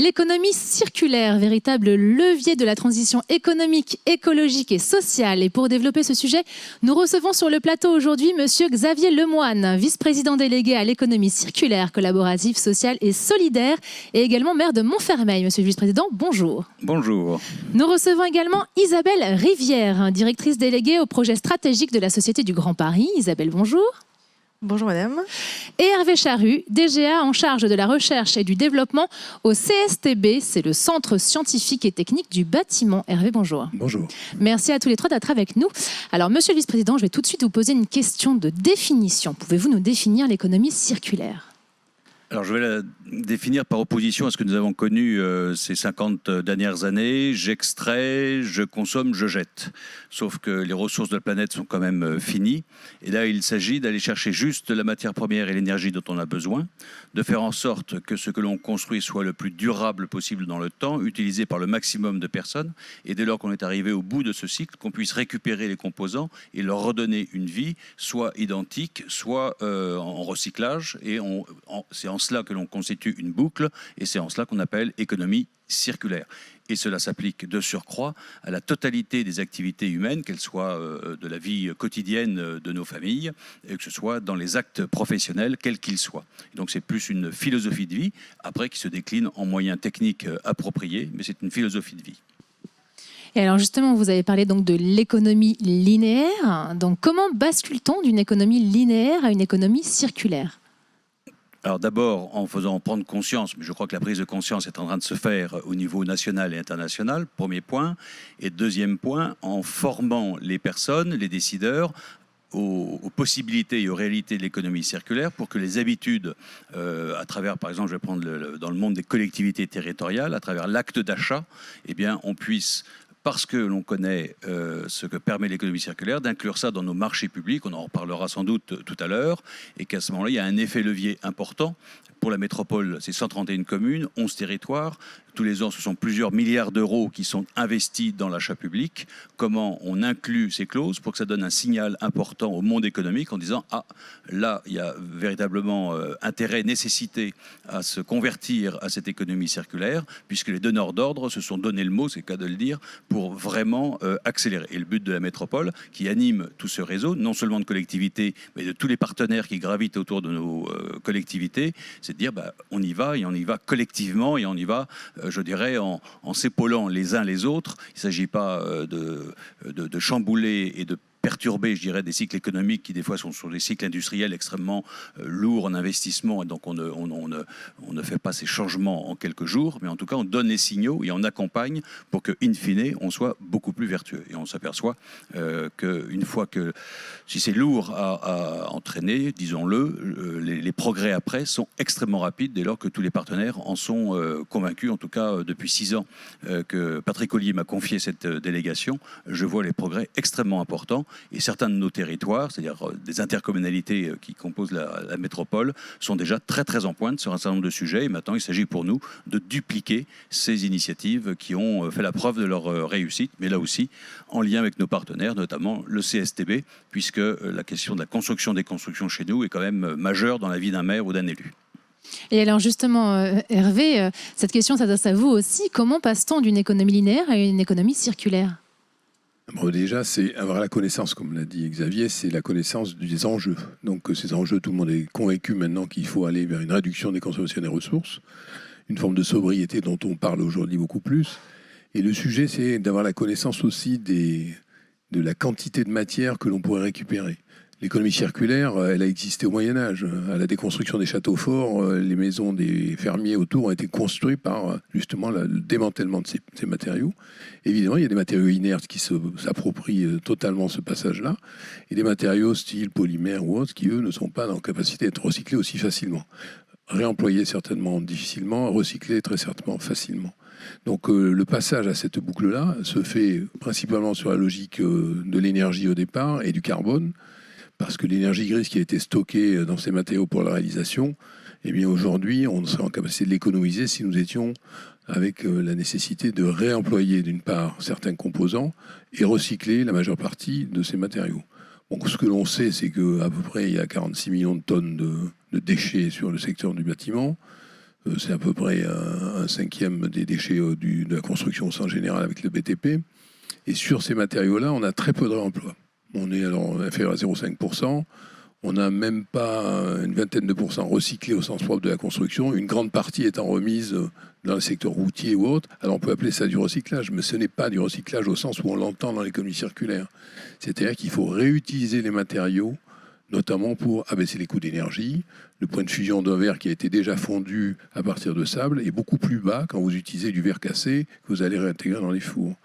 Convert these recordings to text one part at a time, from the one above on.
L'économie circulaire, véritable levier de la transition économique, écologique et sociale. Et pour développer ce sujet, nous recevons sur le plateau aujourd'hui Monsieur Xavier Lemoine, vice-président délégué à l'économie circulaire, collaborative, sociale et solidaire, et également maire de Montfermeil. Monsieur le vice-président, bonjour. Bonjour. Nous recevons également Isabelle Rivière, directrice déléguée au projet stratégique de la Société du Grand Paris. Isabelle, bonjour. Bonjour madame. Et Hervé Charru, DGA en charge de la recherche et du développement au CSTB, c'est le Centre scientifique et technique du bâtiment. Hervé, bonjour. Bonjour. Merci à tous les trois d'être avec nous. Alors, monsieur le vice-président, je vais tout de suite vous poser une question de définition. Pouvez-vous nous définir l'économie circulaire ? Alors, je vais la définir par opposition à ce que nous avons connu ces 50 dernières années. J'extrais, je consomme, je jette. Sauf que les ressources de la planète sont quand même finies. Et là, il s'agit d'aller chercher juste la matière première et l'énergie dont on a besoin, de faire en sorte que ce que l'on construit soit le plus durable possible dans le temps, utilisé par le maximum de personnes. Et dès lors qu'on est arrivé au bout de ce cycle, qu'on puisse récupérer les composants et leur redonner une vie, soit identique, soit en recyclage. Et c'est en cela que l'on constitue une boucle, et c'est en cela qu'on appelle économie circulaire. Et cela s'applique de surcroît à la totalité des activités humaines, qu'elles soient de la vie quotidienne de nos familles, et que ce soit dans les actes professionnels, quels qu'ils soient. Et donc c'est plus une philosophie de vie, après qui se décline en moyens techniques appropriés, mais c'est une philosophie de vie. Et alors justement, vous avez parlé donc de l'économie linéaire. Donc comment bascule-t-on d'une économie linéaire à une économie circulaire ? Alors d'abord, en faisant prendre conscience, mais je crois que la prise de conscience est en train de se faire au niveau national et international, premier point. Et deuxième point, en formant les personnes, les décideurs, aux possibilités et aux réalités de l'économie circulaire pour que les habitudes, à travers, par exemple, je vais prendre dans le monde des collectivités territoriales, à travers l'acte d'achat, eh bien, on puisse, parce que l'on connaît ce que permet l'économie circulaire, d'inclure ça dans nos marchés publics, on en reparlera sans doute tout à l'heure, et qu'à ce moment-là, il y a un effet levier important. Pour la métropole, c'est 131 communes, 11 territoires. Tous les ans, ce sont plusieurs milliards d'euros qui sont investis dans l'achat public. Comment on inclut ces clauses pour que ça donne un signal important au monde économique en disant « Ah, là, il y a véritablement intérêt, nécessité à se convertir à cette économie circulaire, puisque les donneurs d'ordre se sont donné le mot, c'est le cas de le dire, pour vraiment accélérer. » Et le but de la métropole, qui anime tout ce réseau, non seulement de collectivités, mais de tous les partenaires qui gravitent autour de nos collectivités, c'est de dire on y va, et on y va collectivement, et on y va je dirais, en s'épaulant les uns les autres. Il ne s'agit pas de chambouler et de perturber, je dirais, des cycles économiques qui, des fois, sont sur des cycles industriels extrêmement lourds en investissement. Et donc, on ne fait pas ces changements en quelques jours. Mais en tout cas, on donne les signaux et on accompagne pour que, in fine, on soit beaucoup plus vertueux. Et on s'aperçoit qu'une fois que, si c'est lourd à entraîner, disons-le, les progrès après sont extrêmement rapides dès lors que tous les partenaires en sont convaincus. En tout cas, depuis 6 ans que Patrick Ollier m'a confié cette délégation, je vois les progrès extrêmement importants. Et certains de nos territoires, c'est-à-dire des intercommunalités qui composent la métropole, sont déjà très très en pointe sur un certain nombre de sujets. Et maintenant, il s'agit pour nous de dupliquer ces initiatives qui ont fait la preuve de leur réussite, mais là aussi en lien avec nos partenaires, notamment le CSTB, puisque la question de la construction des constructions chez nous est quand même majeure dans la vie d'un maire ou d'un élu. Et alors justement, Hervé, cette question s'adresse à vous aussi. Comment passe-t-on d'une économie linéaire à une économie circulaire ? Bon, déjà, c'est avoir la connaissance, comme l'a dit Xavier, c'est la connaissance des enjeux. Donc ces enjeux, tout le monde est convaincu maintenant qu'il faut aller vers une réduction des consommations des ressources, une forme de sobriété dont on parle aujourd'hui beaucoup plus. Et le sujet, c'est d'avoir la connaissance aussi de la quantité de matière que l'on pourrait récupérer. L'économie circulaire, elle a existé au Moyen-Âge. À la déconstruction des châteaux forts, les maisons des fermiers autour ont été construites par justement le démantèlement de ces matériaux. Évidemment, il y a des matériaux inertes qui s'approprient totalement ce passage-là, et des matériaux style polymères ou autres qui, eux, ne sont pas en capacité d'être recyclés aussi facilement. Réemployés certainement difficilement, recyclés très certainement facilement. Donc le passage à cette boucle-là se fait principalement sur la logique de l'énergie au départ et du carbone, parce que l'énergie grise qui a été stockée dans ces matériaux pour la réalisation, eh bien aujourd'hui, on serait en capacité de l'économiser si nous étions avec la nécessité de réemployer d'une part certains composants et recycler la majeure partie de ces matériaux. Donc ce que l'on sait, c'est qu'à peu près il y a 46 millions de tonnes de déchets sur le secteur du bâtiment. C'est à peu près un cinquième des déchets de la construction au sens général avec le BTP. Et sur ces matériaux-là, on a très peu de réemploi. On est alors inférieur à 0,5%. On n'a même pas une vingtaine de pourcents recyclés au sens propre de la construction. Une grande partie étant remise dans le secteur routier ou autre. Alors on peut appeler ça du recyclage, mais ce n'est pas du recyclage au sens où on l'entend dans l'économie circulaire. C'est-à-dire qu'il faut réutiliser les matériaux, notamment pour abaisser les coûts d'énergie. Le point de fusion d'un verre qui a été déjà fondu à partir de sable est beaucoup plus bas quand vous utilisez du verre cassé que vous allez réintégrer dans les fours.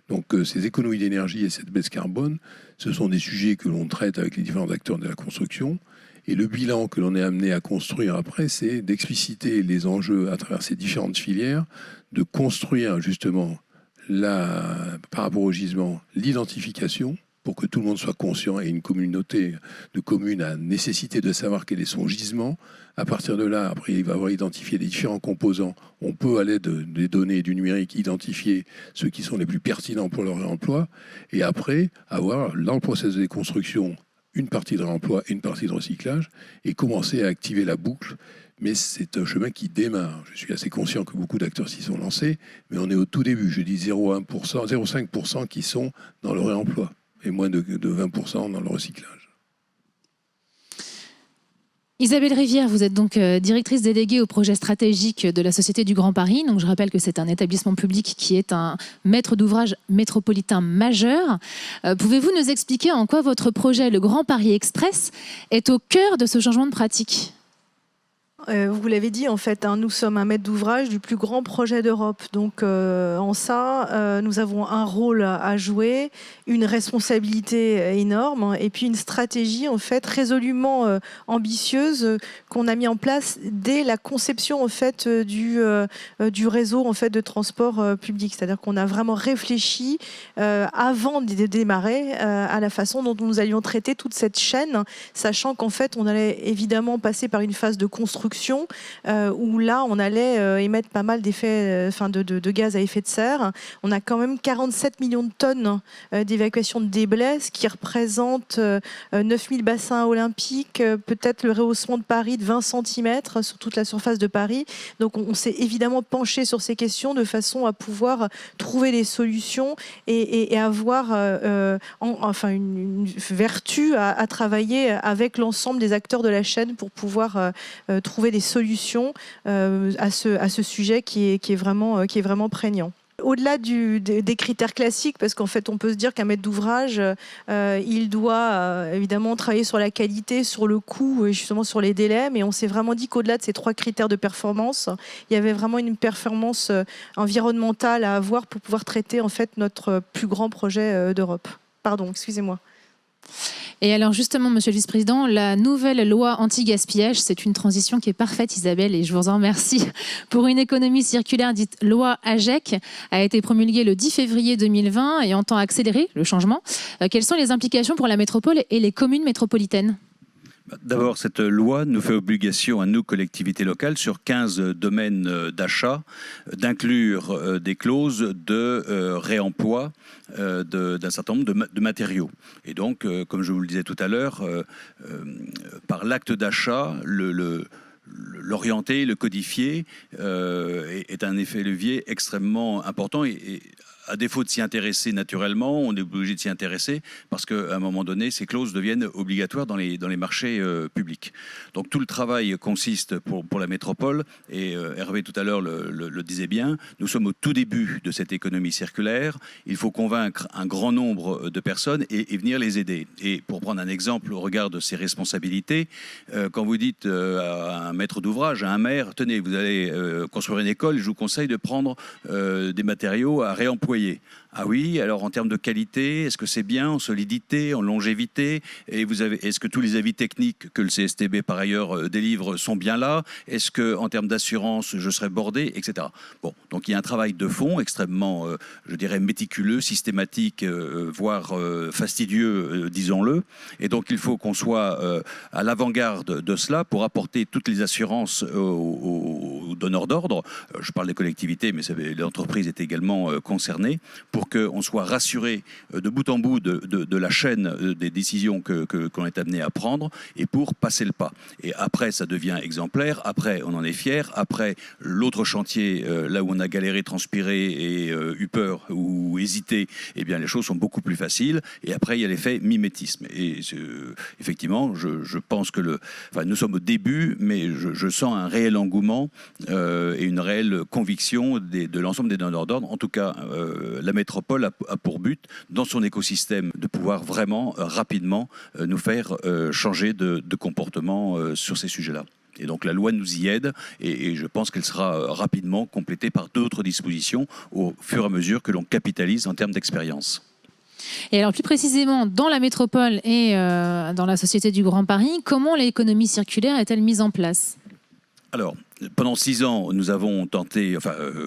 Donc ces économies d'énergie et cette baisse carbone, ce sont des sujets que l'on traite avec les différents acteurs de la construction. Et le bilan que l'on est amené à construire après, c'est d'expliciter les enjeux à travers ces différentes filières, de construire justement, par rapport au gisement, l'identification, pour que tout le monde soit conscient et une communauté de communes a nécessité de savoir quel est son gisement. À partir de là, après, il va avoir identifié les différents composants. On peut, à l'aide des données du numérique, identifier ceux qui sont les plus pertinents pour leur réemploi. Et après, avoir, dans le processus de construction, une partie de réemploi et une partie de recyclage, et commencer à activer la boucle. Mais c'est un chemin qui démarre. Je suis assez conscient que beaucoup d'acteurs s'y sont lancés, mais on est au tout début. Je dis 0,1%, 0,5% qui sont dans le réemploi, et moins de 20% dans le recyclage. Isabelle Rivière, vous êtes donc directrice déléguée au projet stratégique de la Société du Grand Paris. Donc je rappelle que c'est un établissement public qui est un maître d'ouvrage métropolitain majeur. Pouvez-vous nous expliquer en quoi votre projet, le Grand Paris Express, est au cœur de ce changement de pratique ? Vous l'avez dit, en fait, nous sommes un maître d'ouvrage du plus grand projet d'Europe. Donc, en ça, nous avons un rôle à jouer, une responsabilité énorme et puis une stratégie, en fait, résolument ambitieuse qu'on a mis en place dès la conception, en fait, du réseau, en fait, de transport public. C'est-à-dire qu'on a vraiment réfléchi avant de démarrer à la façon dont nous allions traiter toute cette chaîne, sachant qu'en fait, on allait évidemment passer par une phase de construction où là, on allait émettre pas mal d'effets, de gaz à effet de serre. On a quand même 47 millions de tonnes d'évacuation de déblais, ce qui représente 9000 bassins olympiques, peut-être le rehaussement de Paris de 20 cm sur toute la surface de Paris. Donc, on s'est évidemment penché sur ces questions de façon à pouvoir trouver des solutions et avoir une vertu à travailler avec l'ensemble des acteurs de la chaîne pour pouvoir trouver des solutions à ce sujet qui est vraiment prégnant. Au-delà des critères classiques, parce qu'en fait, on peut se dire qu'un maître d'ouvrage, il doit évidemment travailler sur la qualité, sur le coût et justement sur les délais, mais on s'est vraiment dit qu'au-delà de ces 3 critères de performance, il y avait vraiment une performance environnementale à avoir pour pouvoir traiter en fait notre plus grand projet d'Europe. Pardon, excusez-moi. Et alors justement, Monsieur le Vice-président, la nouvelle loi anti-gaspillage, c'est une transition qui est parfaite, Isabelle, et je vous en remercie, pour une économie circulaire dite loi AGEC, a été promulguée le 10 février 2020 et entend accélérer le changement. Quelles sont les implications pour la métropole et les communes métropolitaines ? D'abord, cette loi nous fait obligation à nous, collectivités locales, sur 15 domaines d'achat, d'inclure des clauses de réemploi d'un certain nombre de matériaux. Et donc, comme je vous le disais tout à l'heure, par l'acte d'achat, l'orienter, le codifier est un effet levier extrêmement important et à défaut de s'y intéresser naturellement, on est obligé de s'y intéresser parce qu'à un moment donné, ces clauses deviennent obligatoires dans les marchés publics. Donc tout le travail consiste pour la métropole, et Hervé tout à l'heure le disait bien, nous sommes au tout début de cette économie circulaire. Il faut convaincre un grand nombre de personnes et venir les aider. Et pour prendre un exemple au regard de ses responsabilités, quand vous dites à un maître d'ouvrage, à un maire, tenez, vous allez construire une école, je vous conseille de prendre des matériaux à réemployer. Ah oui, alors en termes de qualité, est-ce que c'est bien en solidité, en longévité? Et est-ce que tous les avis techniques que le CSTB par ailleurs délivre sont bien là? Est-ce que en termes d'assurance, je serai bordé, etc. Bon, donc il y a un travail de fond extrêmement, je dirais, méticuleux, systématique, voire fastidieux, disons-le. Et donc il faut qu'on soit à l'avant-garde de cela pour apporter toutes les assurances aux aux donneurs d'ordre, je parle des collectivités, mais l'entreprise est également concernée, pour qu'on soit rassuré de bout en bout de la chaîne des décisions qu'on est amené à prendre, et pour passer le pas. Et après, ça devient exemplaire, après, on en est fier, après, l'autre chantier, là où on a galéré, transpiré et eu peur ou hésité, eh bien, les choses sont beaucoup plus faciles, et après, il y a l'effet mimétisme. Et effectivement, je pense que nous sommes au début, mais je sens un réel engouement et une réelle conviction de l'ensemble des donneurs d'ordre. En tout cas, la métropole a pour but, dans son écosystème, de pouvoir vraiment rapidement nous faire changer de comportement sur ces sujets-là. Et donc la loi nous y aide, et je pense qu'elle sera rapidement complétée par d'autres dispositions au fur et à mesure que l'on capitalise en termes d'expérience. Et alors plus précisément, dans la métropole et dans la Société du Grand Paris, comment l'économie circulaire est-elle mise en place ? Alors, pendant 6 ans, nous avons tenté,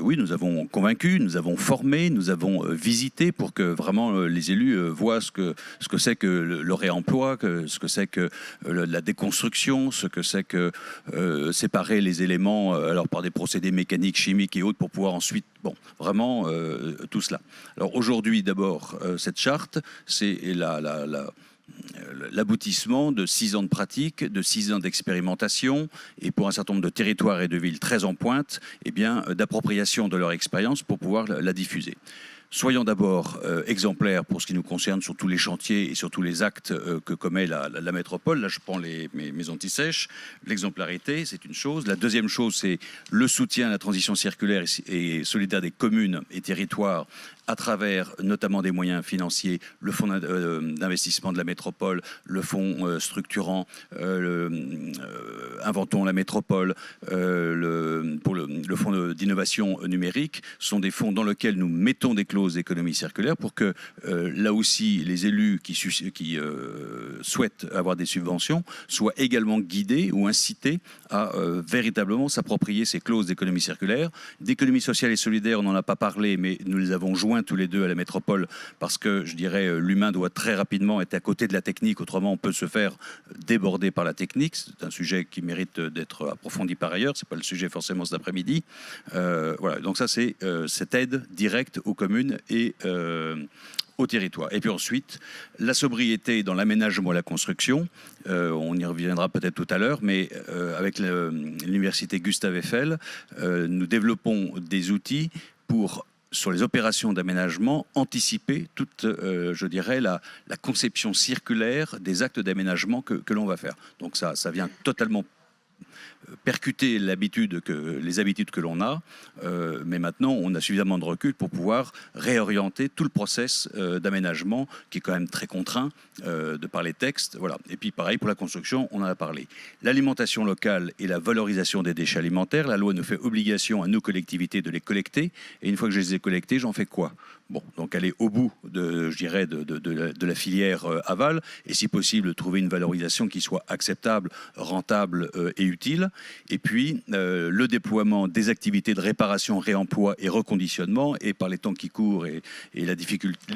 nous avons convaincu, nous avons formé, nous avons visité pour que vraiment les élus voient ce que c'est que le réemploi, ce que c'est que la déconstruction, ce que c'est que séparer les éléments alors par des procédés mécaniques, chimiques et autres pour pouvoir ensuite, vraiment tout cela. Alors aujourd'hui, d'abord, cette charte, c'est l'aboutissement de 6 ans de pratique, de 6 ans d'expérimentation, et pour un certain nombre de territoires et de villes très en pointe, d'appropriation de leur expérience pour pouvoir la diffuser. Soyons d'abord exemplaires pour ce qui nous concerne sur tous les chantiers et sur tous les actes que commet la métropole. Là, je prends mes antisèches. L'exemplarité, c'est une chose. La deuxième chose, c'est le soutien à la transition circulaire et solidaire des communes et territoires à travers notamment des moyens financiers, le fonds d'investissement de la métropole, le fonds structurant, Inventons la métropole, le fonds d'innovation numérique, sont des fonds dans lesquels nous mettons des clauses d'économie circulaire pour que là aussi les élus qui souhaitent avoir des subventions soient également guidés ou incités à véritablement s'approprier ces clauses d'économie circulaire. D'économie sociale et solidaire, on n'en a pas parlé, mais nous les avons joints tous les deux à la métropole parce que, je dirais, l'humain doit très rapidement être à côté de la technique, autrement on peut se faire déborder par la technique. C'est un sujet qui mérite d'être approfondi par ailleurs, c'est pas le sujet forcément cet après-midi. Voilà, donc ça c'est cette aide directe aux communes et au territoire. Et puis ensuite, la sobriété dans l'aménagement et la construction, on y reviendra peut-être tout à l'heure, mais avec l'université Gustave Eiffel, nous développons des outils pour, sur les opérations d'aménagement, anticiper toute, je dirais, la conception circulaire des actes d'aménagement que l'on va faire. Donc ça vient totalement percuter les habitudes que l'on a, mais maintenant on a suffisamment de recul pour pouvoir réorienter tout le process d'aménagement qui est quand même très contraint de par les textes. Voilà. Et puis pareil pour la construction, on en a parlé. L'alimentation locale et la valorisation des déchets alimentaires, la loi nous fait obligation à nous collectivités de les collecter, et une fois que je les ai collectés, j'en fais quoi ? Bon, donc aller au bout de la filière aval, et si possible trouver une valorisation qui soit acceptable, rentable et utile. Et puis le déploiement des activités de réparation, réemploi et reconditionnement, et par les temps qui courent et les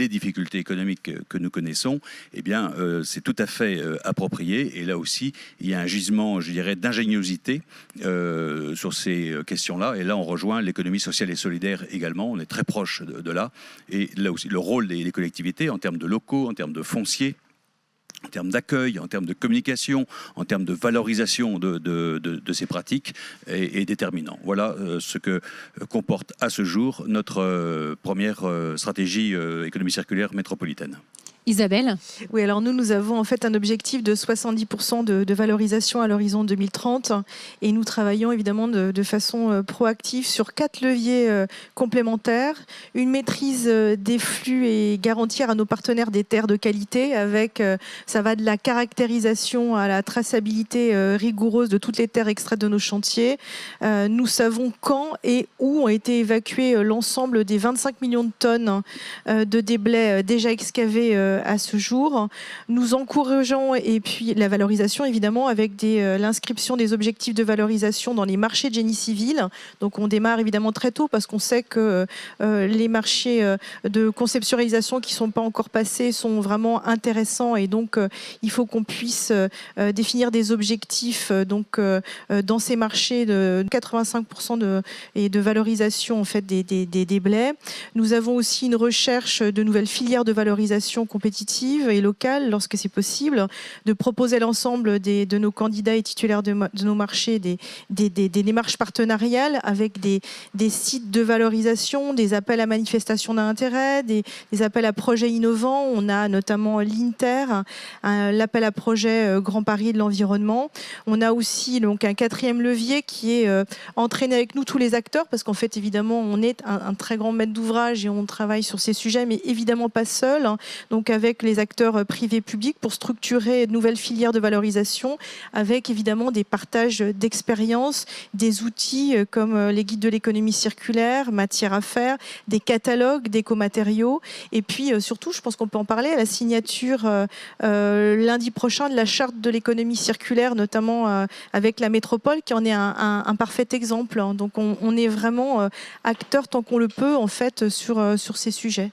difficultés économiques que nous connaissons, eh bien c'est tout à fait approprié. Et là aussi, il y a un gisement, je dirais, d'ingéniosité sur ces questions-là. Et là, on rejoint l'économie sociale et solidaire également. On est très proche de là. Et là aussi, le rôle des collectivités en termes de locaux, en termes de foncier, en termes d'accueil, en termes de communication, en termes de valorisation de ces pratiques est déterminant. Voilà ce que comporte à ce jour notre première stratégie économie circulaire métropolitaine. Isabelle ? Oui, alors nous avons en fait un objectif de 70% de valorisation à l'horizon 2030 et nous travaillons évidemment de façon proactive sur 4 leviers complémentaires. Une maîtrise des flux et garantir à nos partenaires des terres de qualité avec, ça va de la caractérisation à la traçabilité rigoureuse de toutes les terres extraites de nos chantiers. Nous savons quand et où ont été évacués l'ensemble des 25 millions de tonnes de déblais déjà excavés à ce jour. Nous encourageons et puis la valorisation évidemment avec l'inscription des objectifs de valorisation dans les marchés de génie civil. Donc on démarre évidemment très tôt parce qu'on sait que les marchés de conceptualisation qui ne sont pas encore passés sont vraiment intéressants et donc il faut qu'on puisse définir des objectifs dans ces marchés de 85% de valorisation en fait, des blés. Nous avons aussi une recherche de nouvelles filières de valorisation compétitives et locales lorsque c'est possible, de proposer à l'ensemble de nos candidats et titulaires de nos marchés des démarches partenariales avec des sites de valorisation, des appels à manifestation d'intérêt, des appels à projets innovants. On a notamment l'Inter, l'appel à projet Grand Paris de l'environnement. On a aussi donc, un quatrième levier qui est entraîner avec nous tous les acteurs, parce qu'en fait, évidemment, on est un très grand maître d'ouvrage et on travaille sur ces sujets, mais évidemment pas seul. Donc avec les acteurs privés publics pour structurer de nouvelles filières de valorisation, avec évidemment des partages d'expériences, des outils comme les guides de l'économie circulaire, matière à faire, des catalogues d'écomatériaux, et puis surtout, je pense qu'on peut en parler, à la signature lundi prochain de la charte de l'économie circulaire, notamment avec la métropole, qui en est un parfait exemple. Donc on est vraiment acteur tant qu'on le peut en fait sur ces sujets.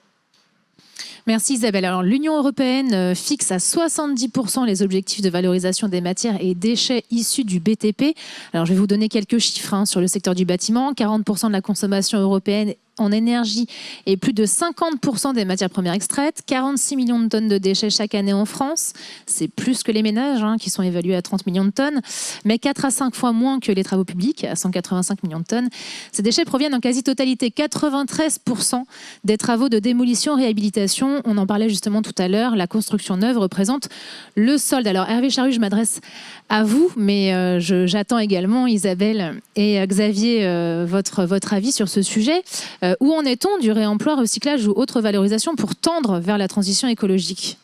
Merci Isabelle. Alors l'Union européenne fixe à 70% les objectifs de valorisation des matières et déchets issus du BTP. Alors je vais vous donner quelques chiffres sur le secteur du bâtiment. 40% de la consommation européenne en énergie et plus de 50% des matières premières extraites, 46 millions de tonnes de déchets chaque année en France. C'est plus que les ménages qui sont évalués à 30 millions de tonnes, mais 4 à 5 fois moins que les travaux publics, à 185 millions de tonnes. Ces déchets proviennent en quasi-totalité, 93% des travaux de démolition-réhabilitation. On en parlait justement tout à l'heure, la construction neuve représente le solde. Alors Hervé Charrue, je m'adresse à vous, mais j'attends également Isabelle et Xavier votre avis sur ce sujet. Où en est-on du réemploi, recyclage ou autre valorisation pour tendre vers la transition écologique ?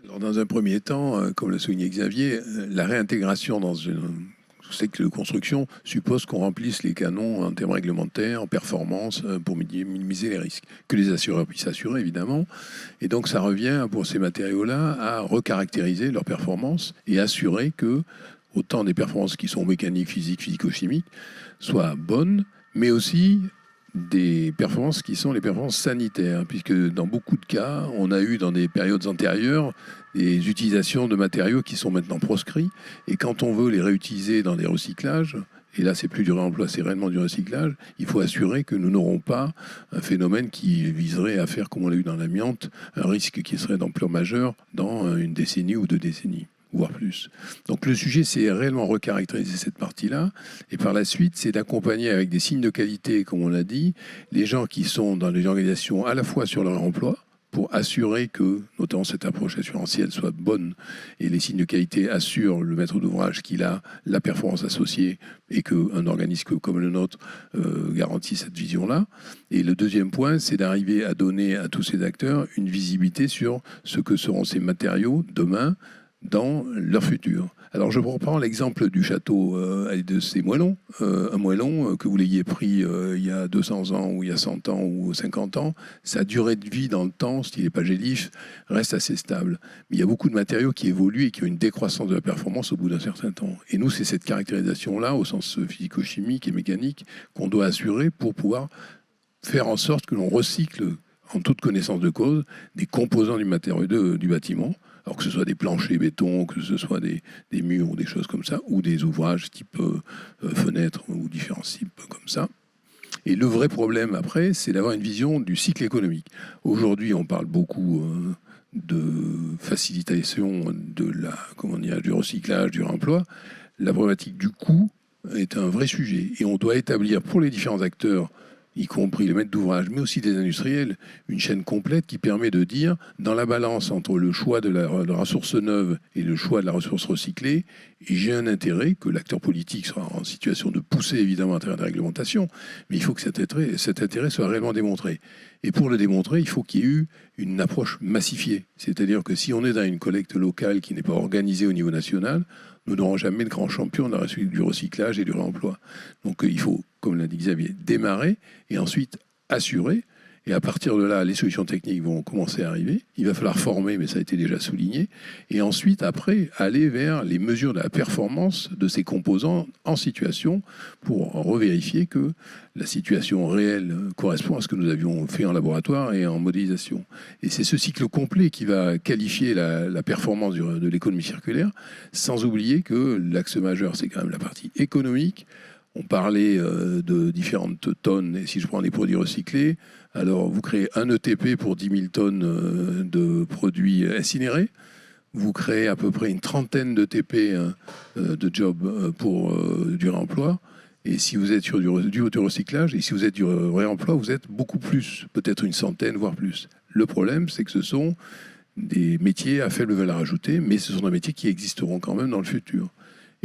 Alors, dans un premier temps, comme l'a souligné Xavier, la réintégration dans une cycle de construction suppose qu'on remplisse les canons en termes réglementaires, en performance, pour minimiser les risques. Que les assureurs puissent assurer, évidemment. Et donc, ça revient, pour ces matériaux-là, à recaractériser leur performance et assurer que autant des performances qui sont mécaniques, physiques, physico-chimiques, soient bonnes, mais aussi des performances qui sont les performances sanitaires, puisque dans beaucoup de cas, on a eu dans des périodes antérieures des utilisations de matériaux qui sont maintenant proscrits, et quand on veut les réutiliser dans les recyclages, et là c'est plus du réemploi, c'est réellement du recyclage, il faut assurer que nous n'aurons pas un phénomène qui viserait à faire, comme on l'a eu dans l'amiante, un risque qui serait d'ampleur majeure dans une décennie ou 2 décennies, voire plus. Donc le sujet, c'est réellement recaractériser cette partie-là, et par la suite, c'est d'accompagner avec des signes de qualité, comme on l'a dit, les gens qui sont dans les organisations à la fois sur leur emploi, pour assurer que, notamment cette approche assurantielle, soit bonne, et les signes de qualité assurent le maître d'ouvrage qu'il a la performance associée, et qu'un organisme comme le nôtre garantit cette vision-là. Et le deuxième point, c'est d'arriver à donner à tous ces acteurs une visibilité sur ce que seront ces matériaux demain, dans leur futur. Alors je reprends l'exemple du château et de ces moellons. Un moellon, que vous l'ayez pris il y a 200 ans ou il y a 100 ans ou 50 ans, sa durée de vie dans le temps, s'il n'est pas gélif, reste assez stable. Mais il y a beaucoup de matériaux qui évoluent et qui ont une décroissance de la performance au bout d'un certain temps. Et nous, c'est cette caractérisation-là, au sens physico-chimique et mécanique, qu'on doit assurer pour pouvoir faire en sorte que l'on recycle, en toute connaissance de cause, des composants du matériau du bâtiment, alors que ce soit des planchers béton, que ce soit des murs ou des choses comme ça, ou des ouvrages type fenêtres ou différents types comme ça. Et le vrai problème après, c'est d'avoir une vision du cycle économique. Aujourd'hui, on parle beaucoup de facilitation du recyclage, du réemploi. La problématique du coût est un vrai sujet. Et on doit établir pour les différents acteurs, y compris les maîtres d'ouvrage, mais aussi des industriels, une chaîne complète qui permet de dire, dans la balance entre le choix de la ressource neuve et le choix de la ressource recyclée, j'ai un intérêt que l'acteur politique sera en situation de pousser évidemment à travers des réglementations, mais il faut que cet intérêt soit réellement démontré. Et pour le démontrer, il faut qu'il y ait eu une approche massifiée. C'est-à-dire que si on est dans une collecte locale qui n'est pas organisée au niveau national, nous n'aurons jamais de grands champions du recyclage et du réemploi. Donc il faut, comme l'a dit Xavier, démarrer et ensuite assurer. Et à partir de là, les solutions techniques vont commencer à arriver. Il va falloir former, mais ça a été déjà souligné. Et ensuite, après, aller vers les mesures de la performance de ces composants en situation pour revérifier que la situation réelle correspond à ce que nous avions fait en laboratoire et en modélisation. Et c'est ce cycle complet qui va qualifier la performance de l'économie circulaire, sans oublier que l'axe majeur, c'est quand même la partie économique. On parlait de différentes tonnes, et si je prends les produits recyclés, alors vous créez un ETP pour 10 000 tonnes de produits incinérés, vous créez à peu près une trentaine de TP de jobs pour du réemploi, et si vous êtes sur du recyclage, et si vous êtes du réemploi, vous êtes beaucoup plus, peut-être une centaine, voire plus. Le problème, c'est que ce sont des métiers à faible valeur ajoutée, mais ce sont des métiers qui existeront quand même dans le futur.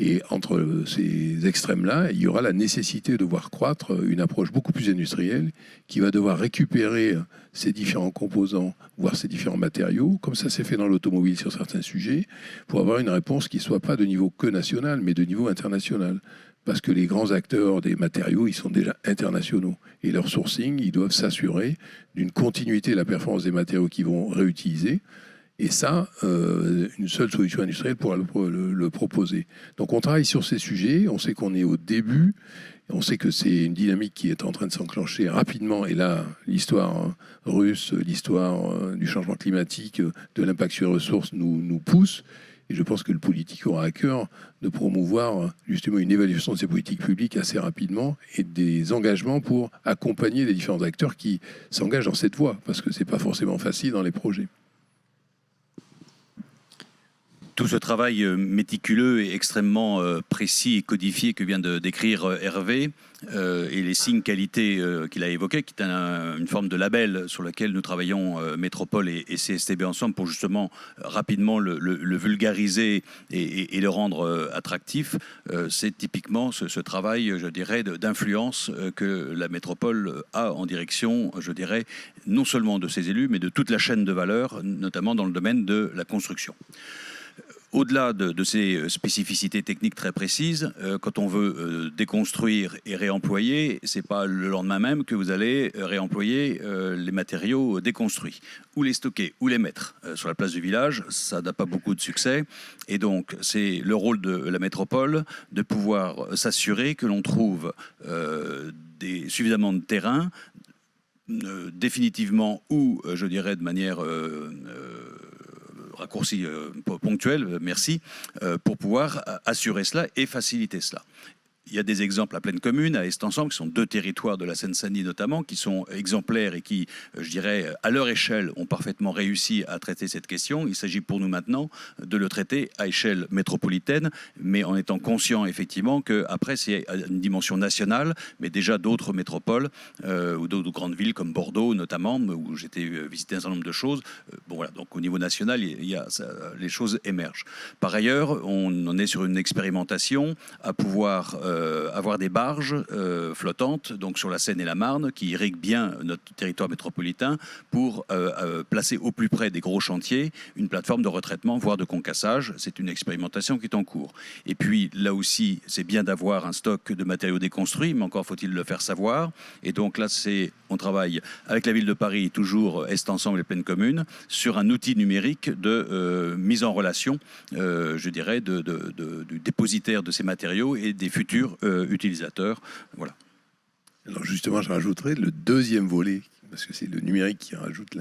Et entre ces extrêmes-là, il y aura la nécessité de voir croître une approche beaucoup plus industrielle qui va devoir récupérer ces différents composants, voire ces différents matériaux, comme ça s'est fait dans l'automobile sur certains sujets, pour avoir une réponse qui ne soit pas de niveau que national, mais de niveau international. Parce que les grands acteurs des matériaux, ils sont déjà internationaux. Et leur sourcing, ils doivent s'assurer d'une continuité de la performance des matériaux qu'ils vont réutiliser. Et ça, une seule solution industrielle pourra le proposer. Donc on travaille sur ces sujets, on sait qu'on est au début, on sait que c'est une dynamique qui est en train de s'enclencher rapidement. Et là, l'histoire russe, l'histoire du changement climatique, de l'impact sur les ressources nous pousse. Et je pense que le politique aura à cœur de promouvoir justement une évaluation de ces politiques publiques assez rapidement et des engagements pour accompagner les différents acteurs qui s'engagent dans cette voie, parce que ce n'est pas forcément facile dans les projets. Tout ce travail méticuleux et extrêmement précis et codifié que vient de décrire Hervé et les signes qualité qu'il a évoqués, qui est une forme de label sur lequel nous travaillons Métropole et CSTB ensemble pour justement rapidement le vulgariser et le rendre attractif, c'est typiquement ce travail, je dirais, d'influence que la Métropole a en direction, je dirais, non seulement de ses élus, mais de toute la chaîne de valeur, notamment dans le domaine de la construction. Au-delà de ces spécificités techniques très précises, quand on veut déconstruire et réemployer, c'est pas le lendemain même que vous allez réemployer les matériaux déconstruits. Ou les stocker, ou les mettre sur la place du village, ça n'a pas beaucoup de succès. Et donc, c'est le rôle de la métropole de pouvoir s'assurer que l'on trouve suffisamment de terrain, définitivement ou, je dirais, de manière raccourci ponctuel, merci, pour pouvoir assurer cela et faciliter cela. Il y a des exemples à Plaine Commune, à Est-Ensemble, qui sont deux territoires de la Seine-Saint-Denis notamment, qui sont exemplaires et qui, je dirais, à leur échelle, ont parfaitement réussi à traiter cette question. Il s'agit pour nous maintenant de le traiter à échelle métropolitaine, mais en étant conscient effectivement qu'après c'est une dimension nationale, mais déjà d'autres métropoles ou d'autres grandes villes comme Bordeaux notamment, où j'étais visité un certain nombre de choses. Bon voilà, donc au niveau national, les choses émergent. Par ailleurs, on en est sur une expérimentation à pouvoir avoir des barges flottantes, donc sur la Seine et la Marne, qui irriguent bien notre territoire métropolitain pour placer au plus près des gros chantiers une plateforme de retraitement, voire de concassage. C'est une expérimentation qui est en cours. Et puis là aussi, c'est bien d'avoir un stock de matériaux déconstruits, mais encore faut-il le faire savoir. Et donc là, on travaille avec la ville de Paris, toujours Est-Ensemble et Plaine Commune, sur un outil numérique de mise en relation, je dirais, du dépositaire de ces matériaux et des futurs utilisateurs. Voilà. Alors justement, je rajouterais le deuxième volet, parce que c'est le numérique qui rajoute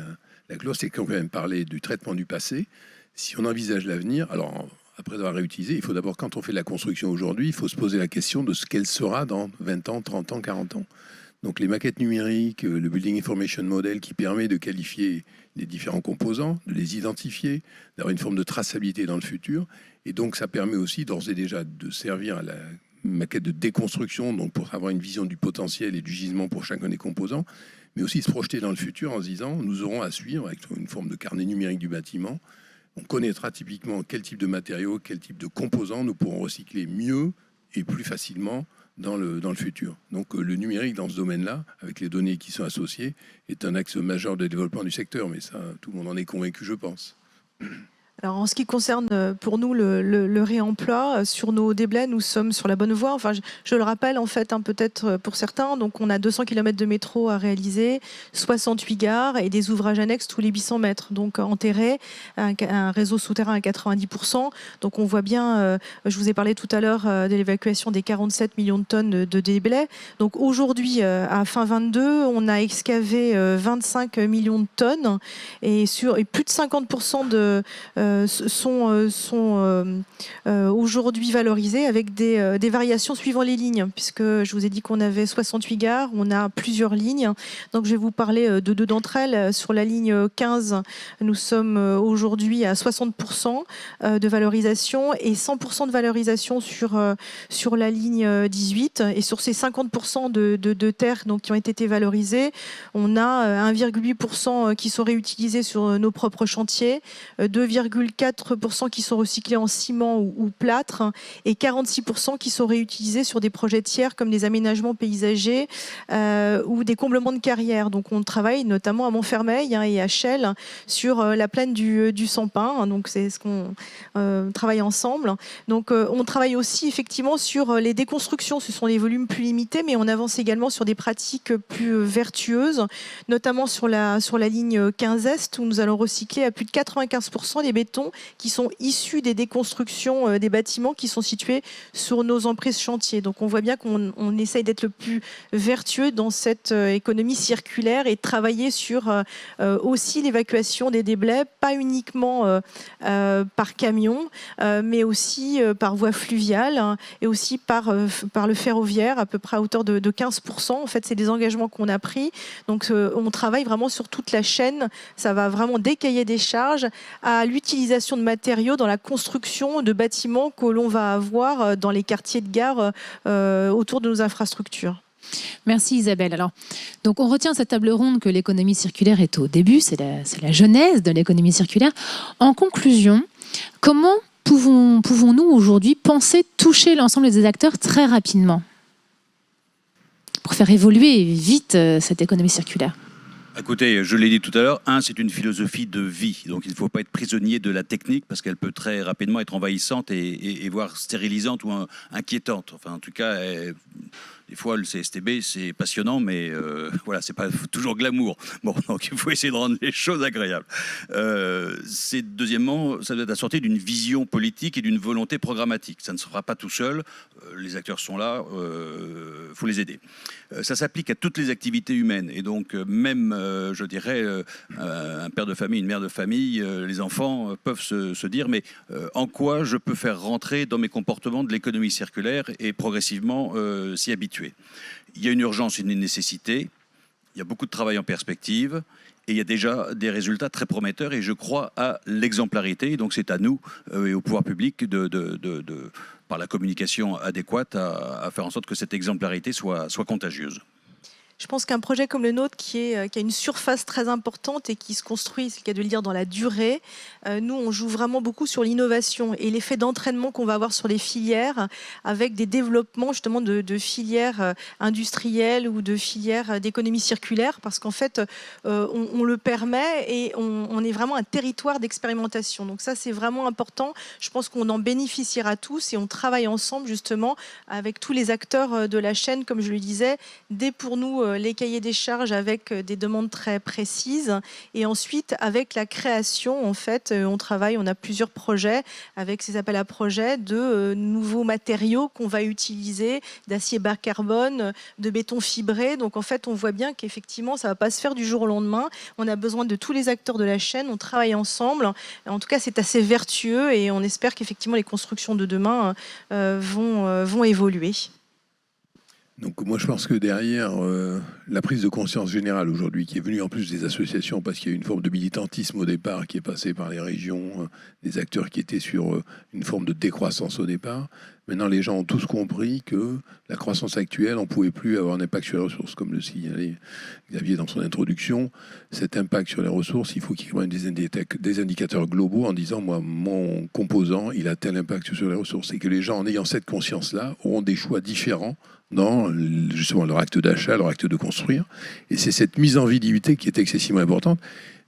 la clause, c'est qu'on peut même parler du traitement du passé. Si on envisage l'avenir, alors après avoir réutilisé, il faut d'abord, quand on fait de la construction aujourd'hui, il faut se poser la question de ce qu'elle sera dans 20 ans, 30 ans, 40 ans. Donc les maquettes numériques, le Building Information Model qui permet de qualifier les différents composants, de les identifier, d'avoir une forme de traçabilité dans le futur. Et donc ça permet aussi d'ores et déjà de servir à la maquette de déconstruction, donc pour avoir une vision du potentiel et du gisement pour chacun des composants, mais aussi se projeter dans le futur en se disant, nous aurons à suivre avec une forme de carnet numérique du bâtiment. On connaîtra typiquement quel type de matériaux, quel type de composants nous pourrons recycler mieux et plus facilement dans le futur. Donc le numérique dans ce domaine-là, avec les données qui sont associées, est un axe majeur de développement du secteur, mais ça, tout le monde en est convaincu, je pense. Alors, en ce qui concerne pour nous le réemploi, sur nos déblais, nous sommes sur la bonne voie. Enfin, je le rappelle en fait, peut-être pour certains. Donc, on a 200 km de métro à réaliser, 68 gares et des ouvrages annexes tous les 800 mètres. Donc, enterré, un réseau souterrain à 90%. Donc, on voit bien, je vous ai parlé tout à l'heure de l'évacuation des 47 millions de tonnes de déblais. Donc, aujourd'hui, à fin 22, on a excavé 25 millions de tonnes et plus de 50% sont aujourd'hui valorisés avec des variations suivant les lignes, puisque je vous ai dit qu'on avait 68 gares, on a plusieurs lignes. Donc je vais vous parler de deux d'entre elles. Sur la ligne 15, nous sommes aujourd'hui à 60% de valorisation et 100% de valorisation sur la ligne 18. Et sur ces 50% de terres donc, qui ont été valorisées, on a 1,8% qui sont réutilisés sur nos propres chantiers, 2,4% qui sont recyclés en ciment ou plâtre et 46% qui sont réutilisés sur des projets tiers comme des aménagements paysagers ou des comblements de carrières. Donc on travaille notamment à Montfermeil et à Chelles sur la plaine du Sampin. Donc c'est ce qu'on travaille ensemble. Donc on travaille aussi effectivement sur les déconstructions. Ce sont des volumes plus limités, mais on avance également sur des pratiques plus vertueuses, notamment sur la ligne 15 Est où nous allons recycler à plus de 95% des bétons qui sont issus des déconstructions des bâtiments qui sont situés sur nos emprises chantiers. Donc on voit bien qu'on essaye d'être le plus vertueux dans cette économie circulaire et de travailler sur aussi l'évacuation des déblais, pas uniquement par camion, mais aussi par voie fluviale et aussi par le ferroviaire, à peu près à hauteur de 15%. En fait, c'est des engagements qu'on a pris. Donc on travaille vraiment sur toute la chaîne. Ça va vraiment des cahiers des charges à l'utilisation de matériaux dans la construction de bâtiments que l'on va avoir dans les quartiers de gare autour de nos infrastructures. Merci Isabelle. Alors, donc on retient cette table ronde que l'économie circulaire est au début, c'est la genèse de l'économie circulaire. En conclusion, comment pouvons-nous aujourd'hui penser toucher l'ensemble des acteurs très rapidement pour faire évoluer vite cette économie circulaire? Écoutez, je l'ai dit tout à l'heure, c'est une philosophie de vie. Donc il ne faut pas être prisonnier de la technique parce qu'elle peut très rapidement être envahissante et voire stérilisante ou inquiétante. Enfin, en tout cas, des fois, le CSTB, c'est passionnant, mais voilà, c'est pas toujours glamour. Bon, donc il faut essayer de rendre les choses agréables. Deuxièmement, ça doit être assorti d'une vision politique et d'une volonté programmatique. Ça ne se fera pas tout seul. Les acteurs sont là, faut les aider. Ça s'applique à toutes les activités humaines. Et donc, même, je dirais, un père de famille, une mère de famille, les enfants peuvent se dire, mais en quoi je peux faire rentrer dans mes comportements de l'économie circulaire et progressivement s'y habituer. Il y a une urgence, une nécessité, il y a beaucoup de travail en perspective et il y a déjà des résultats très prometteurs et je crois à l'exemplarité. Donc c'est à nous et au pouvoir public par la communication adéquate à faire en sorte que cette exemplarité soit contagieuse. Je pense qu'un projet comme le nôtre, qui a une surface très importante et qui se construit, c'est le cas de le dire, dans la durée, nous, on joue vraiment beaucoup sur l'innovation et l'effet d'entraînement qu'on va avoir sur les filières avec des développements justement de filières industrielles ou de filières d'économie circulaire, parce qu'en fait, on le permet et on est vraiment un territoire d'expérimentation. Donc ça, c'est vraiment important. Je pense qu'on en bénéficiera tous et on travaille ensemble justement avec tous les acteurs de la chaîne, comme je le disais, dès pour nous les cahiers des charges avec des demandes très précises et ensuite avec la création, en fait, on a plusieurs projets avec ces appels à projets de nouveaux matériaux qu'on va utiliser, d'acier bas carbone, de béton fibré. Donc en fait, on voit bien qu'effectivement, ça ne va pas se faire du jour au lendemain. On a besoin de tous les acteurs de la chaîne, on travaille ensemble. En tout cas, c'est assez vertueux et on espère qu'effectivement les constructions de demain vont évoluer. Donc moi je pense que derrière la prise de conscience générale aujourd'hui qui est venue en plus des associations parce qu'il y a eu une forme de militantisme au départ qui est passé par les régions, des acteurs qui étaient sur une forme de décroissance au départ. Maintenant les gens ont tous compris que la croissance actuelle, on ne pouvait plus avoir un impact sur les ressources, comme le signalait Xavier dans son introduction. Cet impact sur les ressources, il faut qu'il y ait des indicateurs globaux en disant moi mon composant il a tel impact sur les ressources et que les gens en ayant cette conscience-là auront des choix différents dans justement leur acte d'achat, leur acte de construire. Et c'est cette mise en visibilité qui est excessivement importante.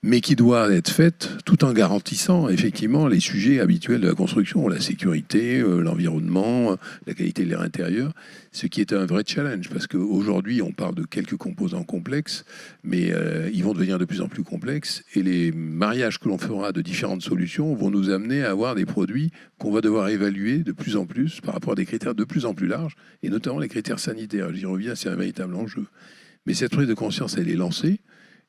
mais qui doit être faite tout en garantissant effectivement les sujets habituels de la construction, la sécurité, l'environnement, la qualité de l'air intérieur, ce qui est un vrai challenge, parce qu'aujourd'hui on parle de quelques composants complexes, mais ils vont devenir de plus en plus complexes, et les mariages que l'on fera de différentes solutions vont nous amener à avoir des produits qu'on va devoir évaluer de plus en plus par rapport à des critères de plus en plus larges, et notamment les critères sanitaires. J'y reviens, c'est un véritable enjeu. Mais cette prise de conscience, elle est lancée.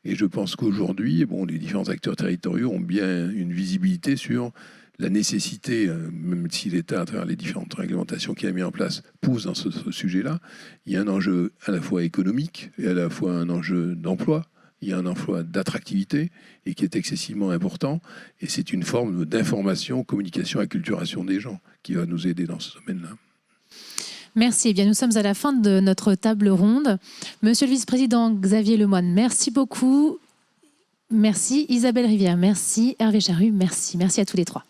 Et je pense qu'aujourd'hui, les différents acteurs territoriaux ont bien une visibilité sur la nécessité, même si l'État, à travers les différentes réglementations qu'il a mis en place, pousse dans ce sujet-là. Il y a un enjeu à la fois économique et à la fois un enjeu d'emploi. Il y a un emploi d'attractivité et qui est excessivement important. Et c'est une forme d'information, communication, acculturation des gens qui va nous aider dans ce domaine-là. Merci. Eh bien, nous sommes à la fin de notre table ronde. Monsieur le vice-président Xavier Lemoine, merci beaucoup. Merci. Isabelle Rivière, merci. Hervé Charrue, merci. Merci à tous les trois.